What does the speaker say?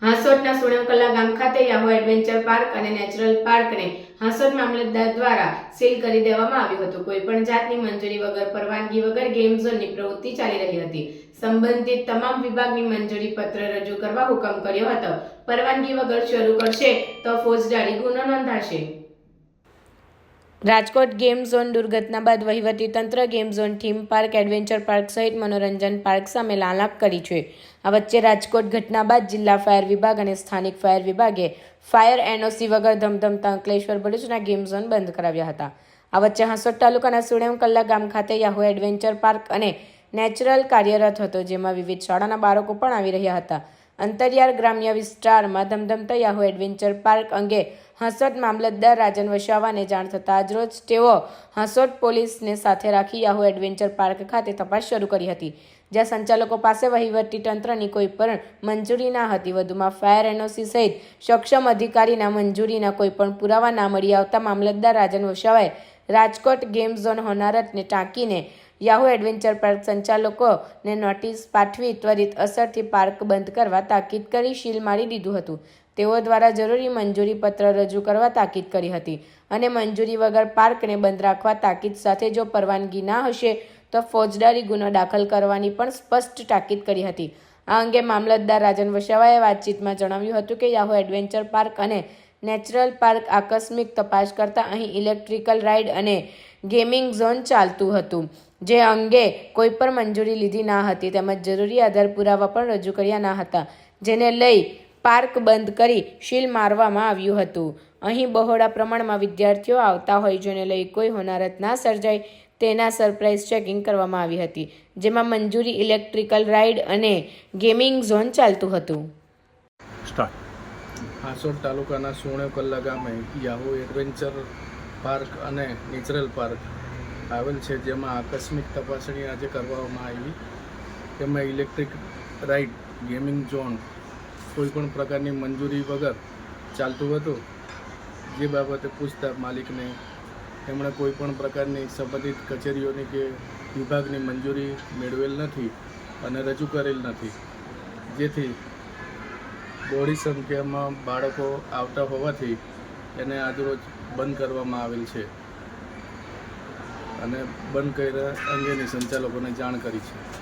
હાંસોટના સુણેવકલા ગામ ખાતે યાહો adventure park અને નેચરલ પાર્કને હાંસોટ મામલતદાર દ્વારા સીલ કરી દેવામાં આવ્યું હતું। કોઈપણ જાતની મંજૂરી વગર, પરવાનગી વગર ગેમ ઝોનની પ્રવૃત્તિ ચાલી રહી હતી। સંબંધિત તમામ વિભાગની મંજૂરી પત્ર રજૂ કરવા હુકમ કર્યો હતો। પરવાનગી વગર શરૂ કરશે તો ફોજદારી ગુનો નોંધાશે। રાજકોટ ગેમ ઝોન દુર્ઘટના બાદ વહીવટીતંત્ર game zone, theme park, adventure park સહિત મનોરંજન પાર્ક સામે લાલાપ કરી છે। આ વચ્ચે રાજકોટ ઘટના બાદ જિલ્લા ફાયર વિભાગ અને સ્થાનિક ફાયર વિભાગે ફાયર એનઓસી વગર ધમધમતા અંકલેશ્વર ભરૂચના ગેમ ઝોન બંધ કરાવ્યા હતા। આ વચ્ચે હાંસોટ તાલુકાના સુણેવકલા ગામ ખાતે યાહો એડવેન્ચર પાર્ક અને નેચરલ કાર્યરત હતો, જેમાં વિવિધ શાળાના બાળકો પણ આવી રહ્યા હતા। અંતરિયાળ ગ્રામ્ય વિસ્તારમાં ધમધમતા યાહો એડવેન્ચર પાર્ક અંગે હાંસોટ મામલતદાર રાજન વસાવાને જાણ થતાં આજરોજ તેઓ હાંસોટ પોલીસને સાથે રાખી યાહો એડવેન્ચર પાર્ક ખાતે તપાસ શરૂ કરી હતી, જ્યાં સંચાલકો પાસે વહીવટીતંત્રની કોઈ પણ મંજૂરી ના હતી। વધુમાં ફાયર એનઓસી સહિત સક્ષમ અધિકારીના મંજૂરીના કોઈ પણ પુરાવા ના મળી આવતા મામલતદાર રાજન વસાવાએ રાજકોટ ગેમ ઝોન હોનારતને ટાંકીને યાહો એડવેન્ચર પાર્ક સંચાલકોને નોટિસ પાઠવી ત્વરિત અસરથી પાર્ક બંધ કરવા તાકીદ કરી સીલ મારી દીધું હતું। તેઓ દ્વારા જરૂરી મંજૂરી પત્ર રજૂ કરવા તાકીદ કરી હતી અને મંજૂરી વગર પાર્કને બંધ રાખવા તાકીદ સાથે જો પરવાનગી ના હશે તો ફોજદારી ગુનો દાખલ કરવાની પણ સ્પષ્ટ તાકીદ કરી હતી। આ અંગે મામલતદાર રાજન વસાવાએ વાતચીતમાં જણાવ્યું હતું કે યાહો એડવેન્ચર પાર્ક અને નેચરલ પાર્ક આકસ્મિક તપાસ કરતા અહીં ઇલેક્ટ્રિકલ રાઇડ અને ગેમિંગ ઝોન ચાલતું હતું, જે અંગે કોઈ પણ મંજૂરી લીધી ના હતી તેમજ જરૂરી આધાર પુરાવા પણ રજૂ કર્યા ના હતા, જેને લઈ પાર્ક બંધ કરી સીલ મારવામાં આવ્યું હતું। અહીં બહોળા પ્રમાણમાં વિદ્યાર્થીઓ આવતા હોય, જેને લઈ કોઈ હોનારત ના સર્જાય તેના સરપ્રાઇઝ ચેકિંગ કરવામાં આવી હતી, જેમાં મંજૂરી ઇલેક્ટ્રિકલ રાઇડ અને ગેમિંગ ઝોન ચાલતું હતું। હાંસોટ તાલુકાના સુણેવકલા ગામે યાહો એડવેન્ચર પાર્ક અને નેચરલ પાર્ક આવેલ છે, જેમાં આકસ્મિક તપાસણી આજે કરવામાં આવી। તેમાં ઇલેક્ટ્રિક રાઇડ, ગેમિંગ ઝોન કોઈપણ પ્રકારની મંજૂરી વગર ચાલતું હતું, જે બાબતે પૂછતા માલિકને તેમણે કોઈપણ પ્રકારની સંબંધિત કચેરીઓની કે વિભાગની મંજૂરી મેળવેલ નથી અને રજૂ કરેલ નથી, જેથી બહોળી સંખ્યામાં બાળકો આવતા હોવાથી એને આજરોજ બંધ કરવામાં આવેલ છે અને બંધ કર્યા અંગેની સંચાલકોને જાણ કરી છે।